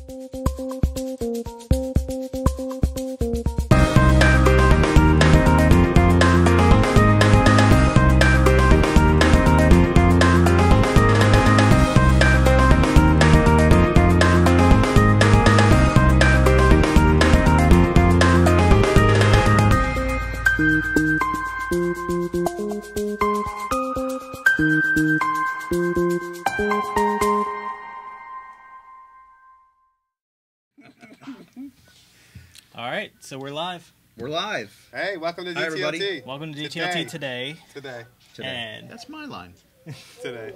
All right, so we're live. We're live. Hey, welcome to DTLT. Hi, everybody. Welcome to DTLT today. Today. And That's my line. Today.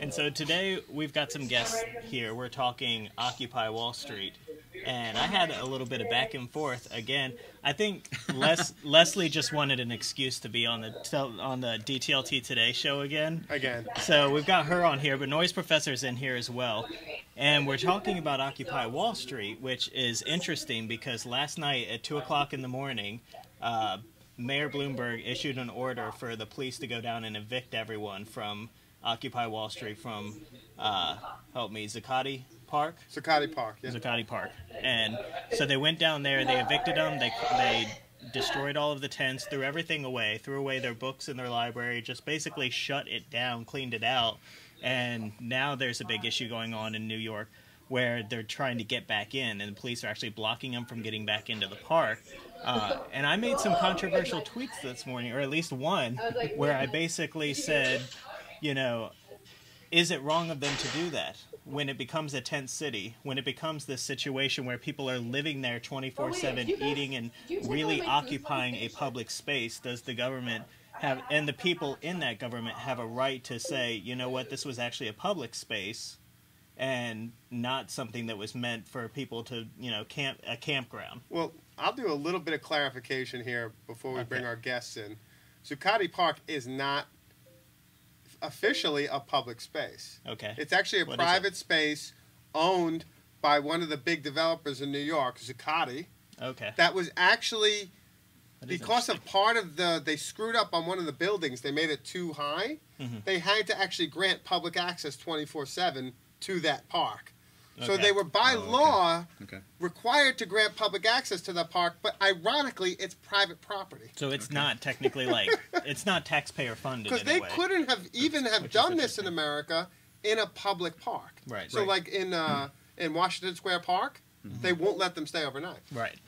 And so today we've got some guests here. We're talking Occupy Wall Street. And I had a little bit of back and forth. Again, I think Leslie just wanted an excuse to be on the DTLT Today show again. So we've got her on here, but Noise Professor's in here as well. And we're talking about Occupy Wall Street, which is interesting because last night at 2 o'clock in the morning, Mayor Bloomberg issued an order for the police to go down and evict everyone from Occupy Wall Street from, Zuccati Park? Zuccati Park, yeah. Zuccati Park. And so they went down there, they evicted them, they destroyed all of the tents, threw everything away, threw away their books in their library, just basically shut it down, cleaned it out. And now there's a big issue going on in New York where they're trying to get back in, and the police are actually blocking them from getting back into the park. And I made some controversial tweets this morning, or at least one, where I basically said, you know, is it wrong of them to do that? When it becomes a tent city, when it becomes this situation where people are living there 24/7, eating and really occupying a public space, does the government have, and the people in that government have a right to say, you know what, this was actually a public space and not something that was meant for people to, you know, a campground? Well, I'll do a little bit of clarification here before we bring our guests in. Zuccati Park is not officially a public space. Okay. It's actually a private space owned by one of the big developers in New York, Zuccati. Okay. That was actually, because of part of they screwed up on one of the buildings, they made it too high. They had to actually grant public access 24/7 to that park. So they were by law required to grant public access to the park, but ironically, it's private property. So it's not technically like, it's not taxpayer funded. Because they couldn't have even have done this in America in a public park. Right. So like in Washington Square Park, they won't let them stay overnight. Right.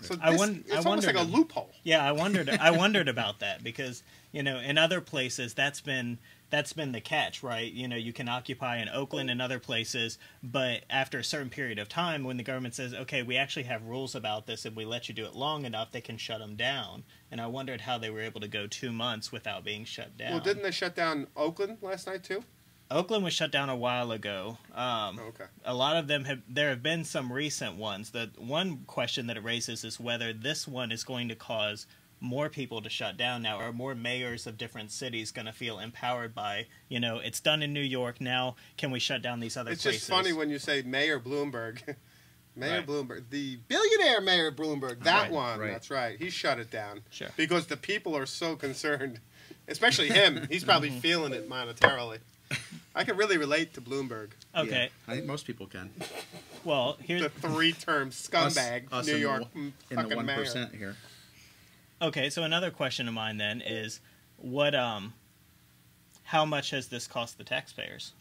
So it's almost like a loophole. Yeah, I wondered about that because, you know, in other places that's been the catch, right? You know, you can occupy in Oakland and other places, but after a certain period of time, when the government says, okay, we actually have rules about this and we let you do it long enough, they can shut them down. And I wondered how they were able to go 2 months without being shut down. Well, didn't they shut down Oakland last night too? Oakland was shut down a while ago. A lot of them there have been some recent ones. The one question that it raises is whether this one is going to cause more people to shut down now. Are more mayors of different cities going to feel empowered by, you know, it's done in New York, now can we shut down these other places? It's just funny when you say Mayor Bloomberg. Mayor Bloomberg, the billionaire Mayor Bloomberg, that one, that's right. He shut it down. Sure. Because the people are so concerned, especially him. He's probably feeling it monetarily. I can really relate to Bloomberg. Okay. Yeah, I think most people can. Well, here's the three-term scumbag us New York in fucking the 1% mayor. here. Okay, so another question of mine then is, what, how much has this cost the taxpayers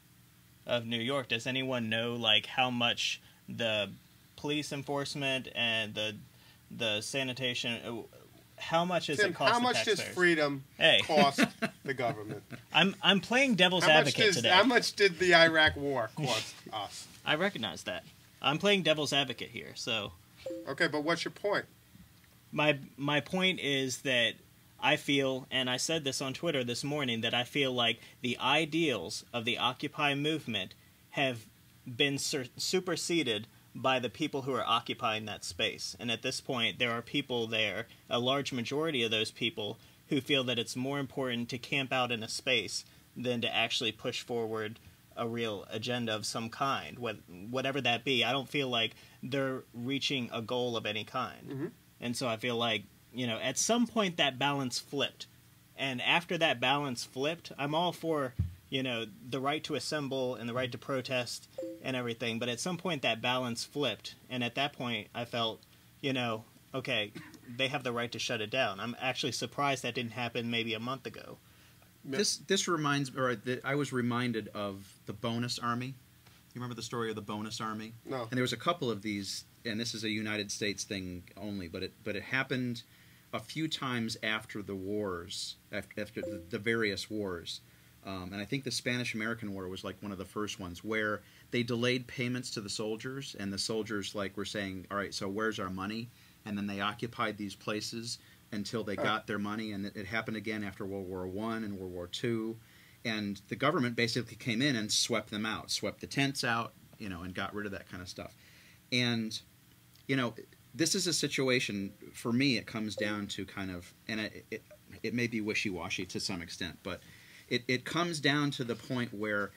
of New York? Does anyone know, like, how much the police enforcement and the sanitation, how much has it cost the taxpayers? How much does freedom cost the government? I'm playing devil's advocate today. How much did the Iraq war cost us? I recognize that. I'm playing devil's advocate here, so. Okay, but what's your point? My point is that I feel, and I said this on Twitter this morning, that I feel like the ideals of the Occupy movement have been superseded by the people who are occupying that space. And at this point, there are people there, a large majority of those people, who feel that it's more important to camp out in a space than to actually push forward a real agenda of some kind, whatever that be. I don't feel like they're reaching a goal of any kind. And so I feel like, you know, at some point that balance flipped. And after that balance flipped, I'm all for, you know, the right to assemble and the right to protest and everything. But at some point that balance flipped, and at that point I felt, okay, they have the right to shut it down. I'm actually surprised that didn't happen maybe a month ago. This reminds, I was reminded of the Bonus Army. You remember the story of the Bonus Army? No. And there was a couple of these, and this is a United States thing only, but it happened a few times after the wars, after the various wars. And I think the Spanish-American War was like one of the first ones where they delayed payments to the soldiers, and the soldiers were saying, all right, so where's our money? And then they occupied these places until they got their money, and it happened again after World War I and World War II. And the government basically came in and swept them out, swept the tents out, and got rid of that kind of stuff. And, this is a situation, for me, it comes down to kind of, and it may be wishy-washy to some extent, but it comes down to the point where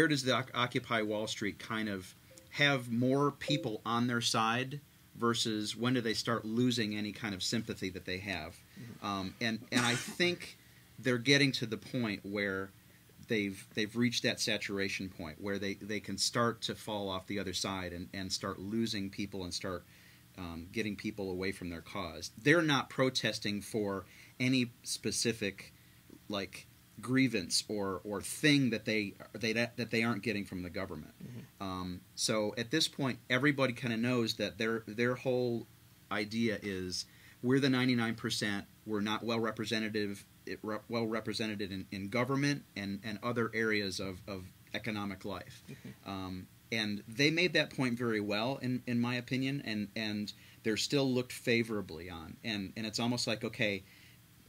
does the Occupy Wall Street kind of have more people on their side versus when do they start losing any kind of sympathy that they have? And I think they're getting to the point where they've reached that saturation point where they can start to fall off the other side and start losing people and start getting people away from their cause. They're not protesting for any specific grievance or thing that they aren't getting from the government. So at this point, everybody kind of knows that their whole idea is we're the 99%. We're not well represented in government and other areas of economic life. And they made that point very well, in my opinion, and they're still looked favorably on. And it's almost like, okay,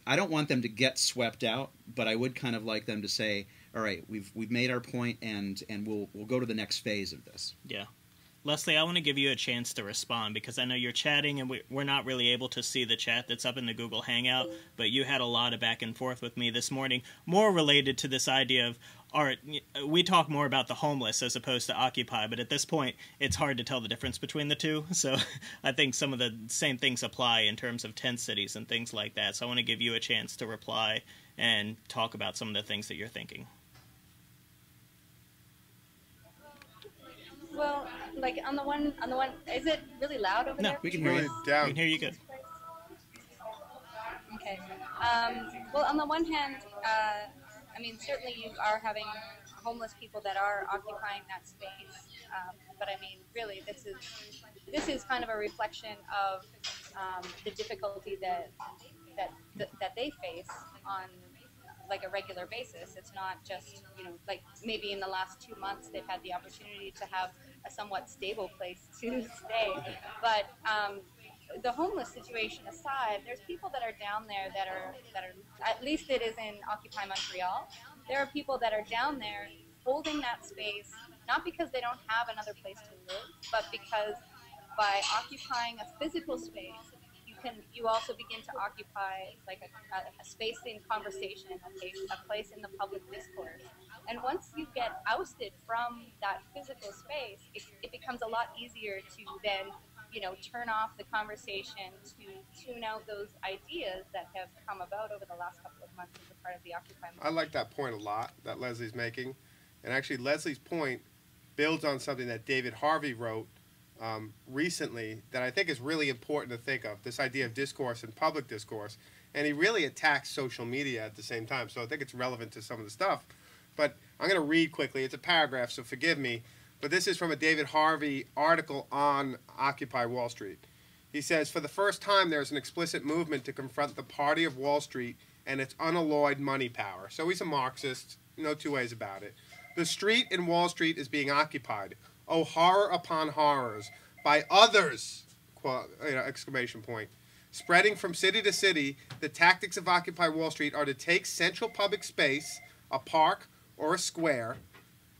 I don't want them to get swept out, but I would kind of like them to say, all right, we've made our point, and we'll go to the next phase of this. Yeah. Leslie, I want to give you a chance to respond because I know you're chatting and we're not really able to see the chat that's up in the Google Hangout, but you had a lot of back and forth with me this morning, more related to this idea of, we talk more about the homeless as opposed to Occupy, but at this point, it's hard to tell the difference between the two. So I think some of the same things apply in terms of tent cities and things like that. So I want to give you a chance to reply and talk about some of the things that you're thinking. Well, on the one, is it really loud over there? No, we can hear you. Down. We can hear you good. Okay. Well, on the one hand, certainly you are having homeless people that are occupying that space, but really, this is kind of a reflection of the difficulty that they face on a regular basis. It's not just maybe in the last 2 months they've had the opportunity to have a somewhat stable place to stay, but the homeless situation aside, there's people that are down there that are at least it is in Occupy Montreal. There are people that are down there holding that space not because they don't have another place to live, but because by occupying a physical space, you also begin to occupy a space in conversation, a place in the public discourse. And once you get ousted from that physical space, it becomes a lot easier to then turn off the conversation, to tune out those ideas that have come about over the last couple of months as a part of the Occupy movement. I like that point a lot that Leslie's making. And actually, Leslie's point builds on something that David Harvey wrote recently that I think is really important to think of, this idea of discourse and public discourse. And he really attacks social media at the same time. So I think it's relevant to some of the stuff. But I'm going to read quickly. It's a paragraph, so forgive me. But this is from a David Harvey article on Occupy Wall Street. He says, for the first time, there's an explicit movement to confront the party of Wall Street and its unalloyed money power. So he's a Marxist, no two ways about it. The street in Wall Street is being occupied. Oh, horror upon horrors. By others, exclamation point. Spreading from city to city, the tactics of Occupy Wall Street are to take central public space, a park or a square,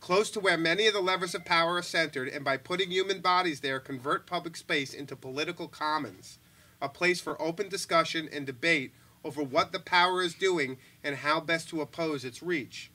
close to where many of the levers of power are centered, and by putting human bodies there, convert public space into political commons, a place for open discussion and debate over what the power is doing and how best to oppose its reach.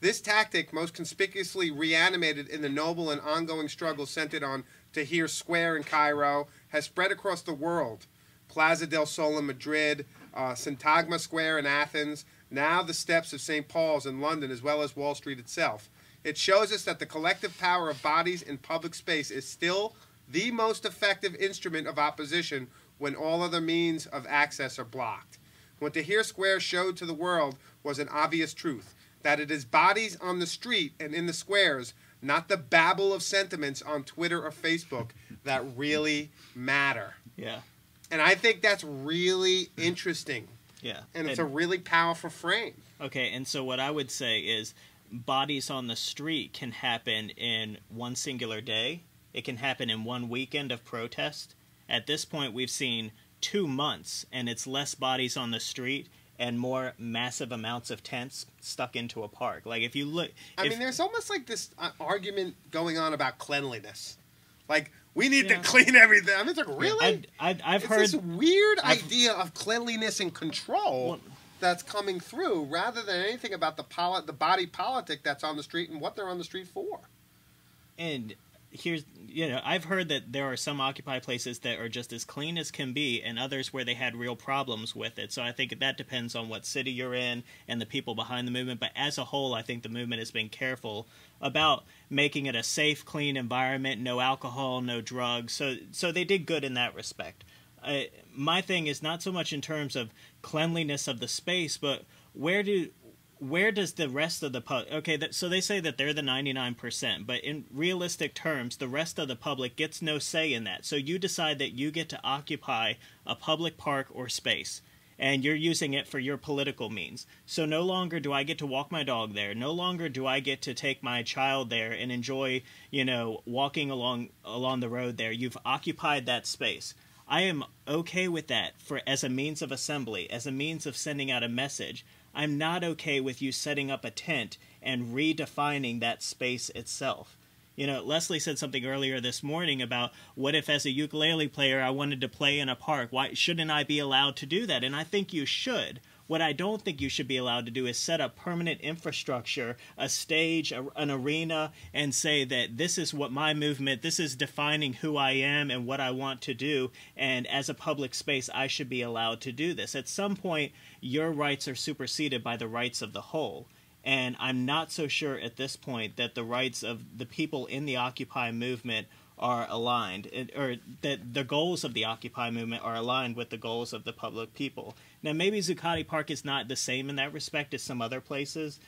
This tactic, most conspicuously reanimated in the noble and ongoing struggle centered on Tahrir Square in Cairo, has spread across the world. Plaza del Sol in Madrid, Syntagma Square in Athens, now the steps of St. Paul's in London, as well as Wall Street itself. It shows us that the collective power of bodies in public space is still the most effective instrument of opposition when all other means of access are blocked. What Tahrir Square showed to the world was an obvious truth, that it is bodies on the street and in the squares, not the babble of sentiments on Twitter or Facebook, that really matter. Yeah. And I think that's really interesting. Yeah. And it's a really powerful frame. Okay, and so what I would say is bodies on the street can happen in one singular day. It can happen in one weekend of protest. At this point, we've seen 2 months, and it's less bodies on the street and more massive amounts of tents stuck into a park. Like, if you look... I mean, there's almost like this argument going on about cleanliness. Like, we need to clean everything. I mean, it's like, really? I've heard... It's this weird idea of cleanliness and control that's coming through, rather than anything about the body politic that's on the street and what they're on the street for. And here's, I've heard that there are some Occupy places that are just as clean as can be, and others where they had real problems with it. So I think that depends on what city you're in and the people behind the movement. But as a whole, I think the movement has been careful about making it a safe, clean environment, no alcohol, no drugs. So they did good in that respect. My thing is not so much in terms of cleanliness of the space, but where does the rest of the public... Okay, so they say that they're the 99%, but in realistic terms, the rest of the public gets no say in that. So you decide that you get to occupy a public park or space, and you're using it for your political means. So no longer do I get to walk my dog there. No longer do I get to take my child there and enjoy, walking along the road there. You've occupied that space. I am okay with that as a means of assembly, as a means of sending out a message. I'm not okay with you setting up a tent and redefining that space itself. Leslie said something earlier this morning about what if as a ukulele player I wanted to play in a park? Why shouldn't I be allowed to do that? And I think you should. What I don't think you should be allowed to do is set up permanent infrastructure, a stage, an arena, and say that this is what my movement, this is defining who I am and what I want to do, and as a public space, I should be allowed to do this. At some point, your rights are superseded by the rights of the whole. And I'm not so sure at this point that the rights of the people in the Occupy movement are aligned, or that the goals of the Occupy movement are aligned with the goals of the public people. Now, maybe Zuccati Park is not the same in that respect as some other places,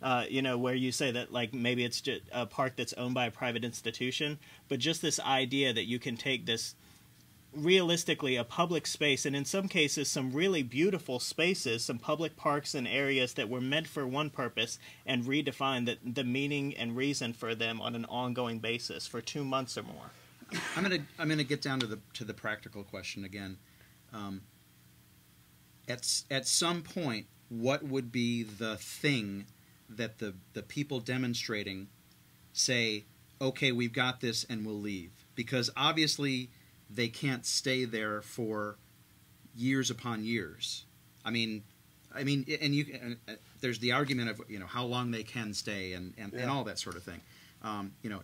where you say that, like, maybe it's just a park that's owned by a private institution, but just this idea that you can take this, realistically, a public space, and in some cases some really beautiful spaces, some public parks and areas that were meant for one purpose, and redefine the meaning and reason for them on an ongoing basis for 2 months or more. I'm gonna get down to the practical question again. At some point, what would be the thing that the people demonstrating say, okay, we've got this and we'll leave? Because obviously they can't stay there for years upon years. I mean, and there's the argument of how long they can stay and all that sort of thing.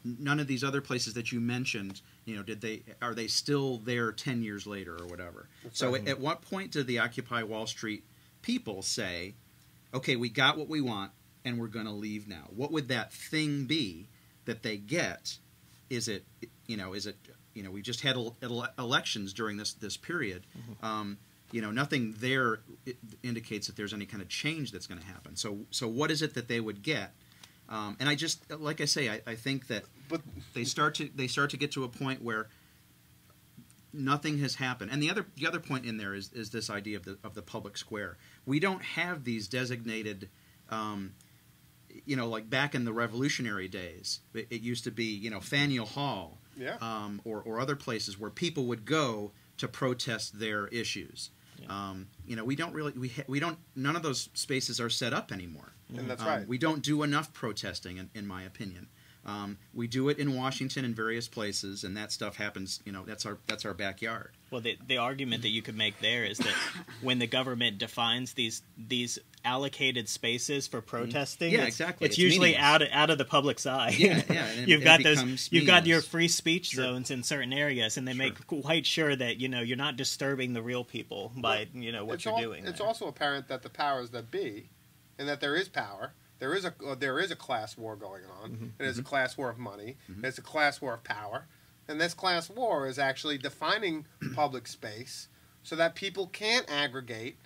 None of these other places that you mentioned, are they still there 10 years later or whatever? So at what point do the Occupy Wall Street people say, okay, we got what we want and we're going to leave now? What would that thing be that they get? Is it we just had elections during this period. Mm-hmm. Nothing there indicates that there's any kind of change that's going to happen. So what is it that they would get? And I just, like I say, I think that they start to get to a point where nothing has happened. And the other point in there is this idea of the public square. We don't have these designated, like back in the Revolutionary days. It used to be, Faneuil Hall. Yeah. Or other places where people would go to protest their issues. Yeah. We don't really none of those spaces are set up anymore. And that's right. We don't do enough protesting, in my opinion. We do it in Washington and various places, and that stuff happens. That's our backyard. Well, the argument that you could make there is that when the government defines these allocated spaces for protesting, exactly. It's usually out of the public's eye. Yeah. You've got your free speech zones in certain areas, and they make quite sure that you're not disturbing the real people by what you're doing. It's also apparent that the powers that be, and that there is power, there is a class war going on. Mm-hmm. And it's a class war of money. Mm-hmm. It's a class war of power. And this class war is actually defining public space so that people can't aggregate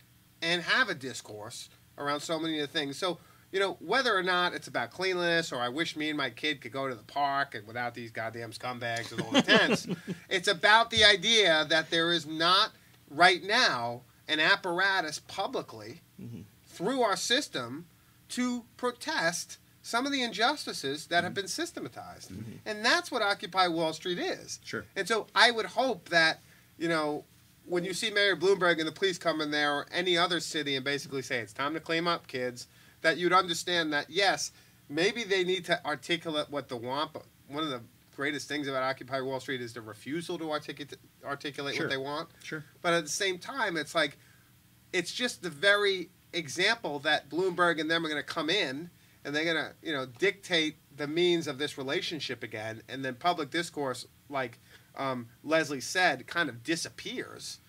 and have a discourse around so many of the things. So, you know, whether or not it's about cleanliness or I wish me and my kid could go to the park and without these goddamn scumbags with all the tents, it's about the idea that there is not right now an apparatus publicly through our system to protest some of the injustices that have been systematized. And that's what Occupy Wall Street is. Sure. And so I would hope that, you know, when you see Mayor Bloomberg and the police come in there or any other city and basically say, it's time to clean up, kids, that you'd understand that, yes, maybe they need to articulate what they want, but one of the greatest things about Occupy Wall Street is the refusal to articulate Sure. what they want. Sure. But at the same time, it's like, it's just the very example that Bloomberg and them are going to come in and they're going to, you know, dictate the means of this relationship again, and then public discourse, like Leslie said, kind of disappears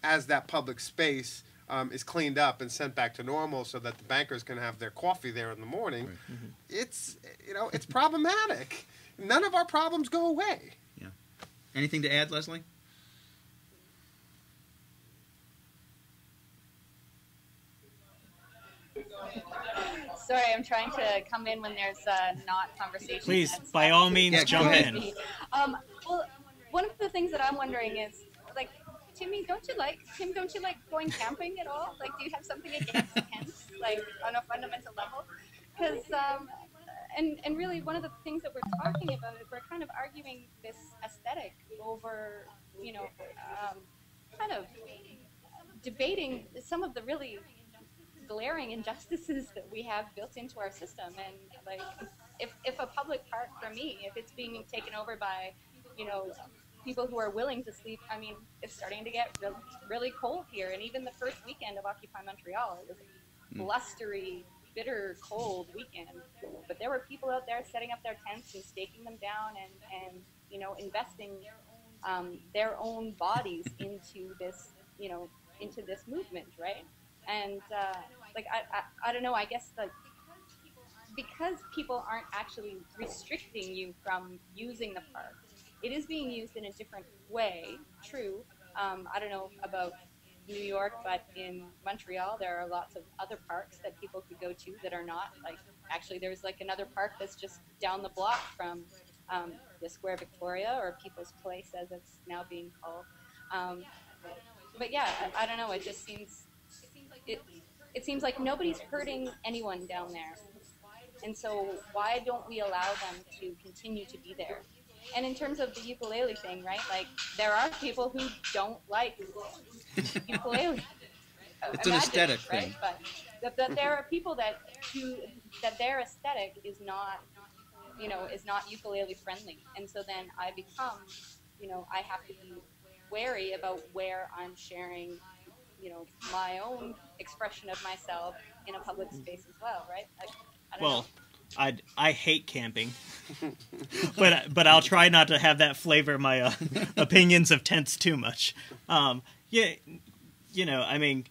as that public space is cleaned up and sent back to normal so that the bankers can have their coffee there in the morning. Right. It's, you know, it's problematic. None of our problems go away. Yeah. Anything to add, Leslie? Sorry, I'm trying to come in when there's not conversation. Please, That's by all means, jump in. Well, one of the things that I'm wondering is, like, Tim, don't you like going camping at all? Like, do you have something against tents, like, on a fundamental level? Because, and really, one of the things that we're talking about is we're kind of arguing this aesthetic over, you know, kind of debating some of the really glaring injustices that we have built into our system. And like, if a public park, for me, if it's being taken over by, you know, people who are willing to sleep, I mean, it's starting to get really cold here. And even the first weekend of Occupy Montreal, it was a blustery, bitter, cold weekend. But there were people out there setting up their tents and staking them down and you know, investing their own bodies into this, you know, into this movement, right? And like, I don't know, I guess that because people aren't actually restricting you from using the park, it is being used in a different way, true. I don't know about New York, but in Montreal there are lots of other parks that people could go to that are not, like, actually there's like another park that's just down the block from the Square Victoria, or People's Place as it's now being called. But yeah, I don't know, it just seems, it seems like nobody's hurting anyone down there. And so why don't we allow them to continue to be there? And in terms of the ukulele thing, right, like, there are people who don't like ukulele. It's an aesthetic right? thing. But there are people that their aesthetic is not, you know, is not ukulele friendly. And so then I become, you know, I have to be wary about where I'm sharing, you know, my own expression of myself in a public space as well, right? Like, I don't know. I hate camping, but I'll try not to have that flavor my opinions of tents too much. Yeah, you know, I mean,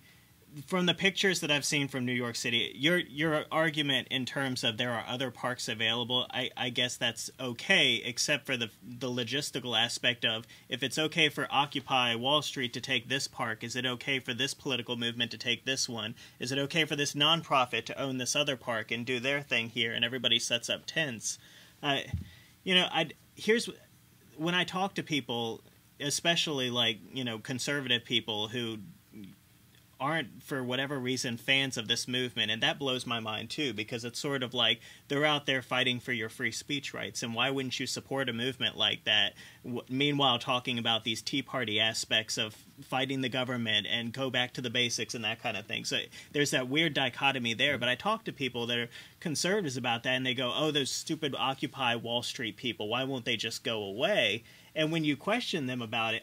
from the pictures that I've seen from New York City, your argument in terms of there are other parks available, I guess that's okay, except for the logistical aspect of, if it's okay for Occupy Wall Street to take this park, is it okay for this political movement to take this one? Is it okay for this nonprofit to own this other park and do their thing here, and everybody sets up tents? You know, here's when I talk to people, especially, like, you know, conservative people who aren't, for whatever reason, fans of this movement, and that blows my mind too, because it's sort of like they're out there fighting for your free speech rights, and why wouldn't you support a movement like that, meanwhile talking about these Tea Party aspects of fighting the government and go back to the basics and that kind of thing. So there's that weird dichotomy there. But I talk to people that are conservatives about that, and they go, oh, those stupid Occupy Wall Street people, why won't they just go away? And when you question them about it,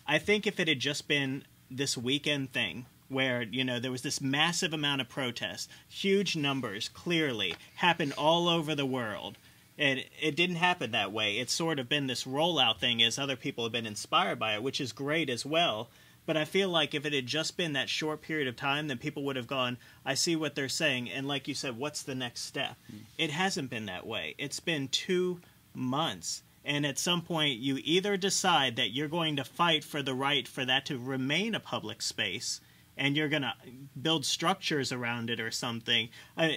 I think if it had just been this weekend thing, where, you know, there was this massive amount of protests, huge numbers, clearly, happened all over the world. And it didn't happen that way. It's sort of been this rollout thing as other people have been inspired by it, which is great as well. But I feel like if it had just been that short period of time, then people would have gone, I see what they're saying. And like you said, what's the next step? It hasn't been that way. It's been 2 months. And at some point, you either decide that you're going to fight for the right for that to remain a public space, and you're going to build structures around it or something.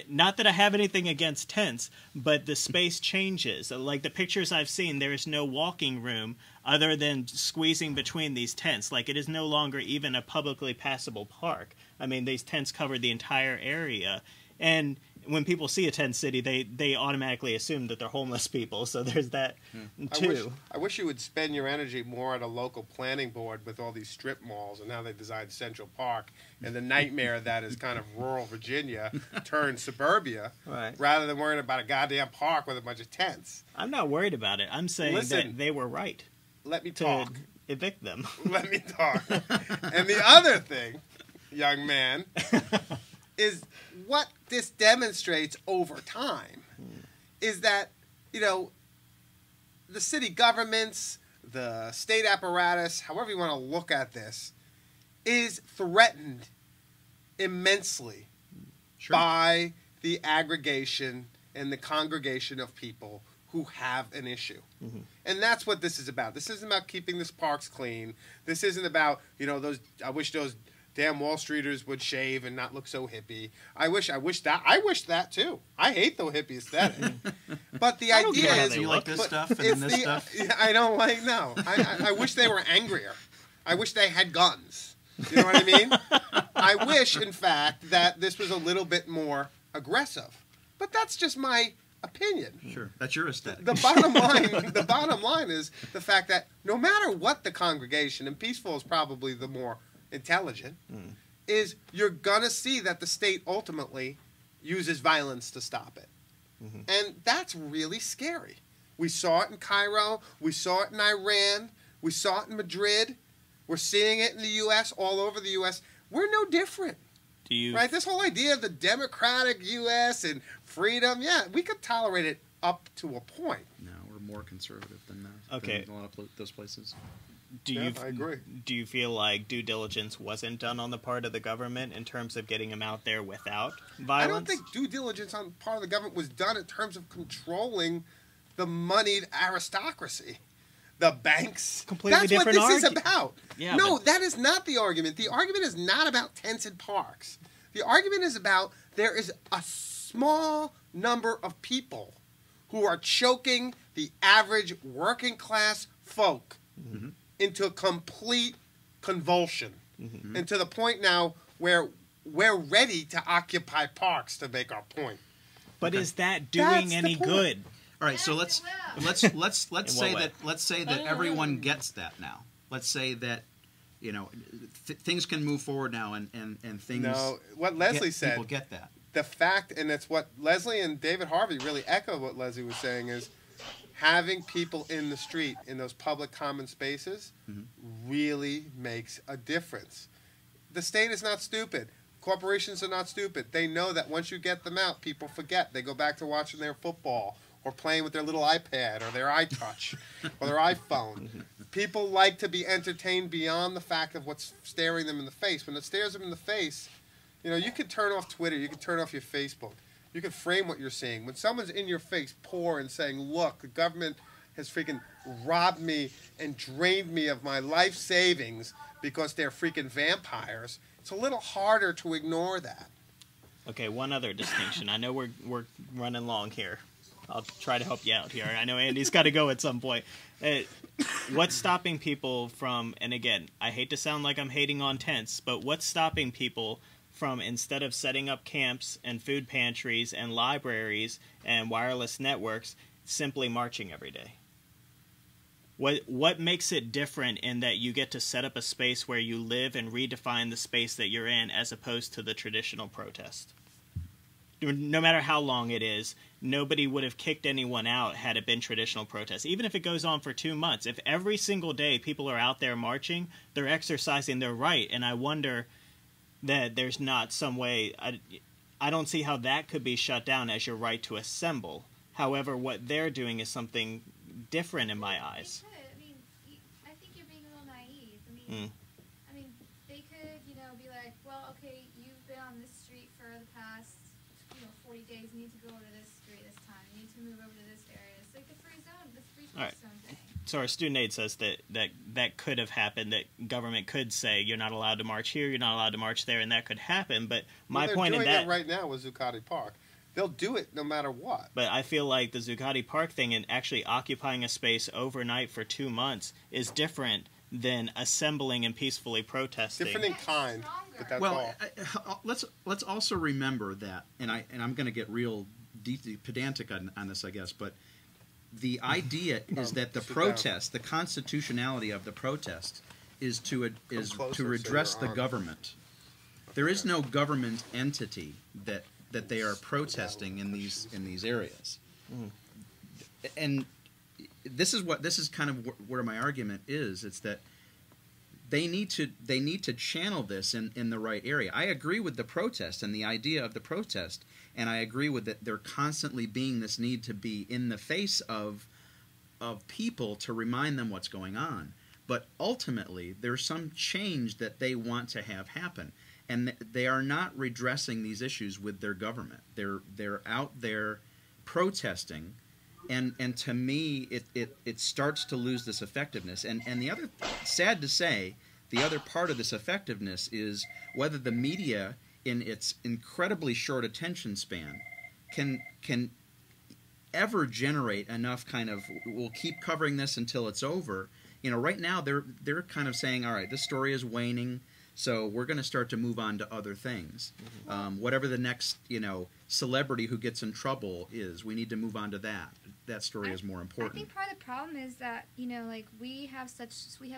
Not that I have anything against tents, but the space changes. Like the pictures I've seen, there is no walking room other than squeezing between these tents. Like it is no longer even a publicly passable park. I mean, these tents cover the entire area. And when people see a tent city, they automatically assume that they're homeless people. So there's that too. I wish you would spend your energy more at a local planning board with all these strip malls and how they designed Central Park and the nightmare that is kind of rural Virginia turned suburbia, right, rather than worrying about a goddamn park with a bunch of tents. I'm not worried about it. I'm saying that they were right. Let me talk. To evict them. Let me talk. And the other thing, young man, is what this demonstrates over time is that, the city governments, the state apparatus, however you want to look at this, is threatened immensely by the aggregation and the congregation of people who have an issue. Mm-hmm. And that's what this is about. This isn't about keeping this parks clean. This isn't about, I wish those damn Wall Streeters would shave and not look so hippie. I wish that too. I hate the hippie aesthetic. But the idea is, you like this stuff and then this stuff. I don't like. No, I wish they were angrier. I wish they had guns. You know what I mean? I wish, in fact, that this was a little bit more aggressive. But that's just my opinion. Sure, that's your aesthetic. The bottom line is the fact that no matter what the congregation, and peaceful is probably the more intelligent, is you're gonna see that the state ultimately uses violence to stop it. Mm-hmm. And that's really scary. We saw it in Cairo, we saw it in Iran, we saw it in Madrid, we're seeing it in the U.S., all over the U.S. We're no different. Right? This whole idea of the democratic U.S. and freedom, yeah, we could tolerate it up to a point. No, we're more conservative than that. Okay. Than a lot of those places. I agree. Do you feel like due diligence wasn't done on the part of the government in terms of getting them out there without violence? I don't think due diligence on the part of the government was done in terms of controlling the moneyed aristocracy. The banks. Completely different That's what this is about. Yeah, no, that is not the argument. The argument is not about tents and parks. The argument is about there is a small number of people who are choking the average working class folk into a complete convulsion. Mm-hmm. And to the point now where we're ready to occupy parks to make our point. But is that doing any good? All right, so let's say that everyone gets that now. Let's say that things can move forward now, and things. No, what Leslie said. People get that. The fact, and it's what Leslie and David Harvey really echo what Leslie was saying, is having people in the street in those public common spaces really makes a difference. The state is not stupid. Corporations are not stupid. They know that once you get them out, people forget. They go back to watching their football or playing with their little iPad or their iTouch or their iPhone. People like to be entertained beyond the fact of what's staring them in the face. When it stares them in the face, you can turn off Twitter, you can turn off your Facebook. You can frame what you're seeing. When someone's in your face poor and saying, look, the government has freaking robbed me and drained me of my life savings because they're freaking vampires, it's a little harder to ignore that. Okay, one other distinction. I know we're running long here. I'll try to help you out here. I know Andy's got to go at some point. What's stopping people from, and again, I hate to sound like I'm hating on tents, but what's stopping people from, instead of setting up camps and food pantries and libraries and wireless networks, simply marching every day? What makes it different in that you get to set up a space where you live and redefine the space that you're in as opposed to the traditional protest? No matter how long it is, nobody would have kicked anyone out had it been traditional protest. Even if it goes on for 2 months, if every single day people are out there marching, they're exercising their right. And I wonder that there's not some way, I don't see how that could be shut down as your right to assemble. However, what they're doing is something different in my eyes. I think you're being a little naive. I mean, well, okay, you've been on this street for the past, 40 days. You need to go over to this street this time. You need to move over to this area. It's like the free Right. zone thing. So our student aid says that could have happened, that government could say you're not allowed to march here, you're not allowed to march there, and that could happen. But my point in that... They're doing it right now with Zuccati Park. They'll do it no matter what. But I feel like the Zuccati Park thing and actually occupying a space overnight for 2 months is different than assembling and peacefully protesting. Different in kind, but that's all. Let's also remember that, and I'm going to get real pedantic on this, I guess, but the idea is that the protest, the constitutionality of the protest, is to redress the government. There is no government entity that they are protesting in these areas, and this is kind of where my argument is. It's that they need to channel this in the right area. I agree with the protest and the idea of the protest, and I agree with that there constantly being this need to be in the face of people to remind them what's going on. But ultimately, there's some change that they want to have happen. And they are not redressing these issues with their government. They're out there protesting, and to me, it starts to lose this effectiveness. And the other, sad to say, the other part of this effectiveness is whether the media, in its incredibly short attention span, can ever generate enough kind of, we'll keep covering this until it's over. Right now they're kind of saying, all right, this story is waning. So we're going to start to move on to other things. Whatever the next, celebrity who gets in trouble is, we need to move on to that. That story is more important. I think part of the problem is that, we have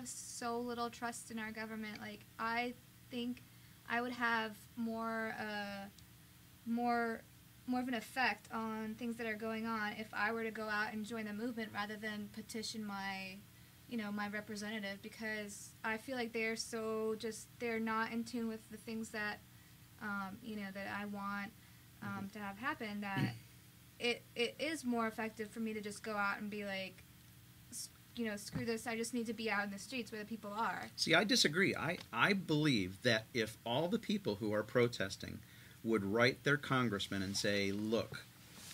so little trust in our government. Like, I think I would have more of an effect on things that are going on if I were to go out and join the movement rather than petition my representative, because I feel like they're not in tune with the things that, that I want to have happen, that it is more effective for me to just go out and be like, screw this, I just need to be out in the streets where the people are. See, I disagree. I believe that if all the people who are protesting would write their congressman and say, look,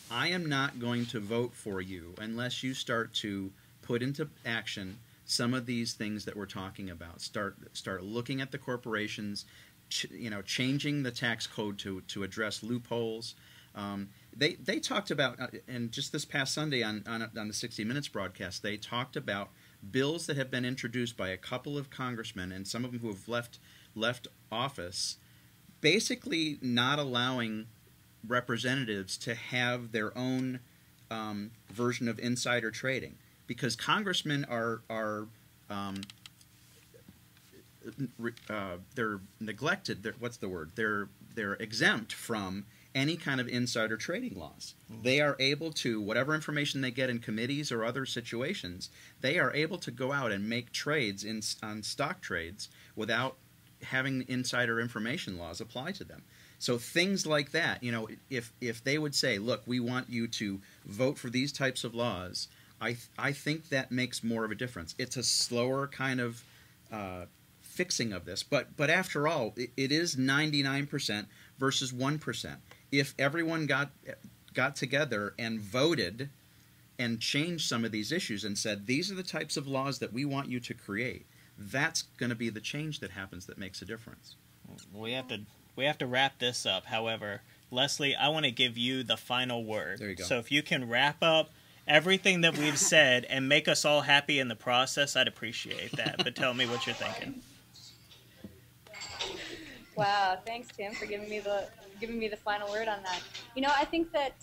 I am not going to vote for you unless you start to put into action some of these things that we're talking about. Start looking at the corporations, changing the tax code to address loopholes. They talked about, and just this past Sunday on the 60 Minutes broadcast, they talked about bills that have been introduced by a couple of congressmen and some of them who have left office, basically not allowing representatives to have their own version of insider trading. Because congressmen are they're neglected. What's the word? They're exempt from any kind of insider trading laws. They are able to, whatever information they get in committees or other situations, they are able to go out and make trades on stock trades without having insider information laws apply to them. So things like that, if they would say, look, we want you to vote for these types of laws, I think that makes more of a difference. It's a slower kind of fixing of this, but after all, it is 99% versus 1%. If everyone got together and voted and changed some of these issues and said, these are the types of laws that we want you to create, that's going to be the change that happens that makes a difference. We have to wrap this up. However, Leslie, I want to give you the final word. There you go. So if you can wrap up everything that we've said and make us all happy in the process, I'd appreciate that. But tell me what you're thinking. Wow, thanks, Tim, for giving me the final word on that. I think that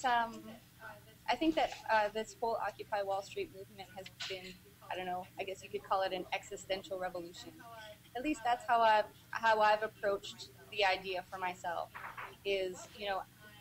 this whole Occupy Wall Street movement has been, I don't know, I guess you could call it an existential revolution. At least that's how I've approached the idea for myself. Is,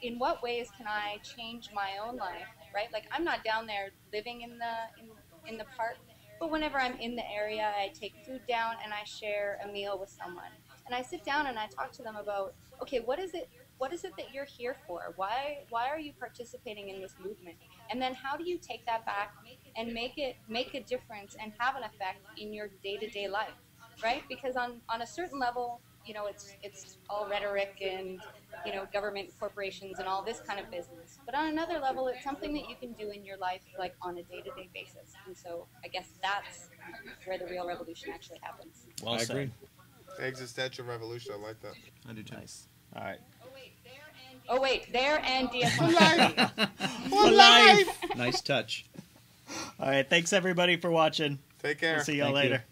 in what ways can I change my own life? Right? Like, I'm not down there living in the park, but whenever I'm in the area, I take food down and I share a meal with someone. And I sit down and I talk to them about, okay, what is it that you're here for? Why are you participating in this movement? And then how do you take that back and make a difference and have an effect in your day-to-day life, right? Because on a certain level, you know, it's all rhetoric and, you know, government corporations and all this kind of business. But on another level, it's something that you can do in your life, like on a day-to-day basis. And so I guess that's where the real revolution actually happens. Well said. agree. Existential revolution. I like that. I do too. Nice. All right. Oh wait, there and For life. For life. Nice touch. All right. Thanks everybody for watching. Take care. We'll see y'all Thank you. later.